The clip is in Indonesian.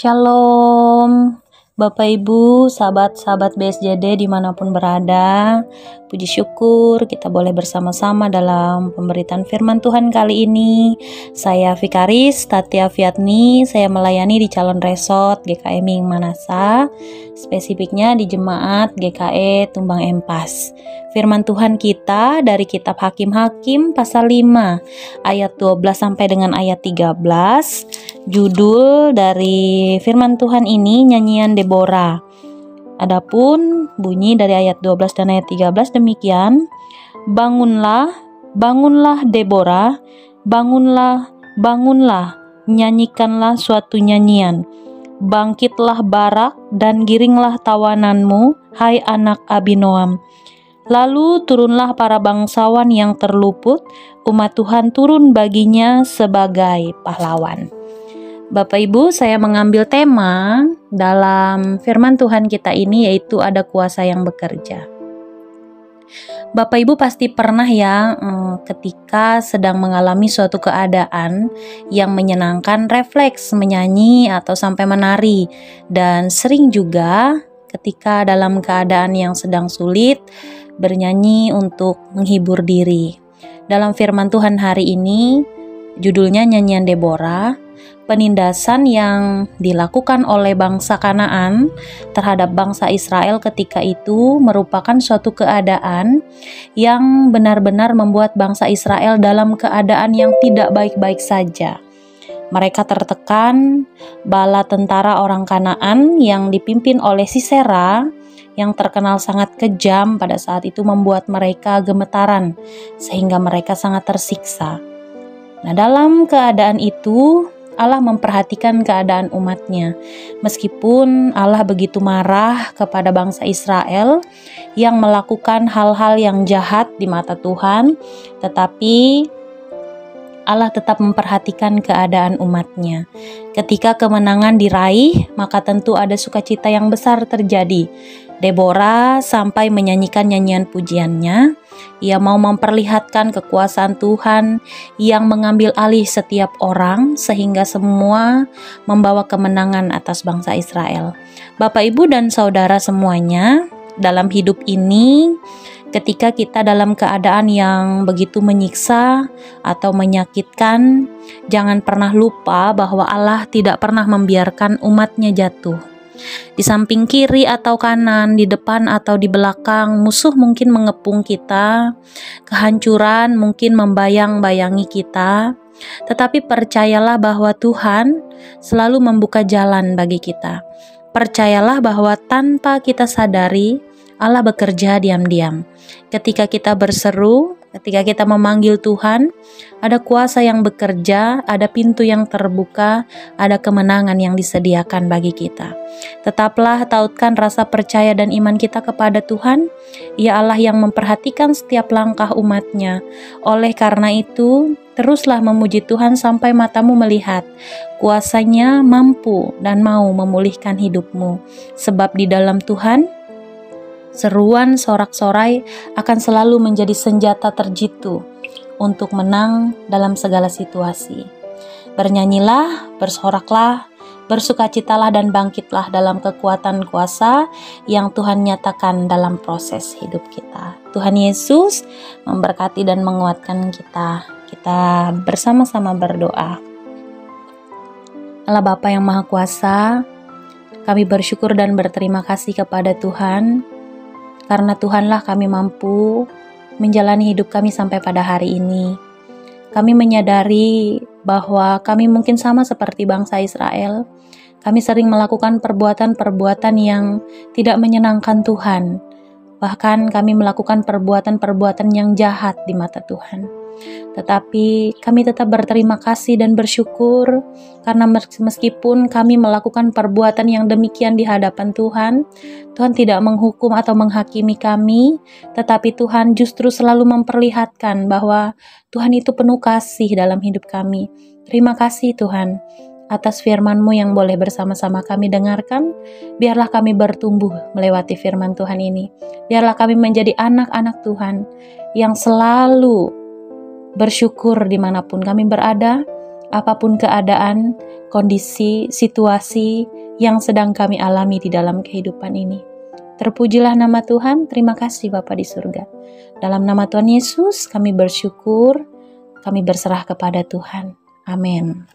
Shalom, Bapak Ibu, sahabat-sahabat BSJD dimanapun berada. Puji syukur kita boleh bersama-sama dalam pemberitaan firman Tuhan kali ini. Saya Vikaris Tati Afiatni, saya melayani di calon resort GKI Ming Manasa, spesifiknya di Jemaat GKE Tumbang Empas. Firman Tuhan kita dari kitab Hakim-Hakim pasal 5 ayat 12 sampai dengan ayat 13. Judul dari firman Tuhan ini nyanyian Deborah. Adapun bunyi dari ayat 12 dan ayat 13 demikian. Bangunlah, bangunlah Deborah, bangunlah, bangunlah, nyanyikanlah suatu nyanyian. Bangkitlah Barak dan giringlah tawananmu, hai anak Abinoam. Lalu turunlah para bangsawan yang terluput, umat Tuhan turun baginya sebagai pahlawan. Bapak Ibu, saya mengambil tema dalam firman Tuhan kita ini yaitu ada kuasa yang bekerja. Bapak Ibu pasti pernah ya ketika sedang mengalami suatu keadaan yang menyenangkan refleks menyanyi atau sampai menari, dan sering juga ketika dalam keadaan yang sedang sulit bernyanyi untuk menghibur diri. Dalam firman Tuhan hari ini judulnya nyanyian Deborah. Penindasan yang dilakukan oleh bangsa Kanaan terhadap bangsa Israel ketika itu merupakan suatu keadaan yang benar-benar membuat bangsa Israel dalam keadaan yang tidak baik-baik saja. Mereka tertekan, bala tentara orang Kanaan yang dipimpin oleh Sisera yang terkenal sangat kejam pada saat itu membuat mereka gemetaran sehingga mereka sangat tersiksa. Nah, dalam keadaan itu Allah memperhatikan keadaan umatnya. Meskipun Allah begitu marah kepada bangsa Israel yang melakukan hal-hal yang jahat di mata Tuhan, tetapi Allah tetap memperhatikan keadaan umatnya. Ketika kemenangan diraih, maka tentu ada sukacita yang besar terjadi. Deborah sampai menyanyikan nyanyian pujiannya. Ia mau memperlihatkan kekuasaan Tuhan yang mengambil alih setiap orang sehingga semua membawa kemenangan atas bangsa Israel. Bapak, Ibu, dan saudara semuanya, dalam hidup ini ketika kita dalam keadaan yang begitu menyiksa atau menyakitkan, jangan pernah lupa bahwa Allah tidak pernah membiarkan umatnya jatuh. Di samping kiri atau kanan, di depan atau di belakang, musuh mungkin mengepung kita, kehancuran mungkin membayang-bayangi kita, tetapi percayalah bahwa Tuhan selalu membuka jalan bagi kita. Percayalah bahwa tanpa kita sadari, Allah bekerja diam-diam. Ketika kita berseru, ketika kita memanggil Tuhan, ada kuasa yang bekerja, ada pintu yang terbuka, ada kemenangan yang disediakan bagi kita. Tetaplah tautkan rasa percaya dan iman kita kepada Tuhan. Ia Allah yang memperhatikan setiap langkah umatnya. Oleh karena itu, teruslah memuji Tuhan sampai matamu melihat. Kuasanya mampu dan mau memulihkan hidupmu. Sebab di dalam Tuhan, seruan sorak-sorai akan selalu menjadi senjata terjitu untuk menang dalam segala situasi. Bernyanyilah, bersoraklah, bersukacitalah dan bangkitlah dalam kekuatan kuasa yang Tuhan nyatakan dalam proses hidup kita. Tuhan Yesus memberkati dan menguatkan kita. Kita bersama-sama berdoa. Allah Bapa yang Maha Kuasa, kami bersyukur dan berterima kasih kepada Tuhan, karena Tuhanlah kami mampu menjalani hidup kami sampai pada hari ini. Kami menyadari bahwa kami mungkin sama seperti bangsa Israel. Kami sering melakukan perbuatan-perbuatan yang tidak menyenangkan Tuhan. Bahkan kami melakukan perbuatan-perbuatan yang jahat di mata Tuhan. Tetapi kami tetap berterima kasih dan bersyukur karena meskipun kami melakukan perbuatan yang demikian di hadapan Tuhan, Tuhan tidak menghukum atau menghakimi kami, tetapi Tuhan justru selalu memperlihatkan bahwa Tuhan itu penuh kasih dalam hidup kami. Terima kasih Tuhan atas firman-Mu yang boleh bersama-sama kami dengarkan. Biarlah kami bertumbuh melewati firman Tuhan ini. Biarlah kami menjadi anak-anak Tuhan yang selalu bersyukur dimanapun kami berada, apapun keadaan, kondisi, situasi yang sedang kami alami di dalam kehidupan ini. Terpujilah nama Tuhan, terima kasih Bapa di surga. Dalam nama Tuhan Yesus kami bersyukur, kami berserah kepada Tuhan. Amin.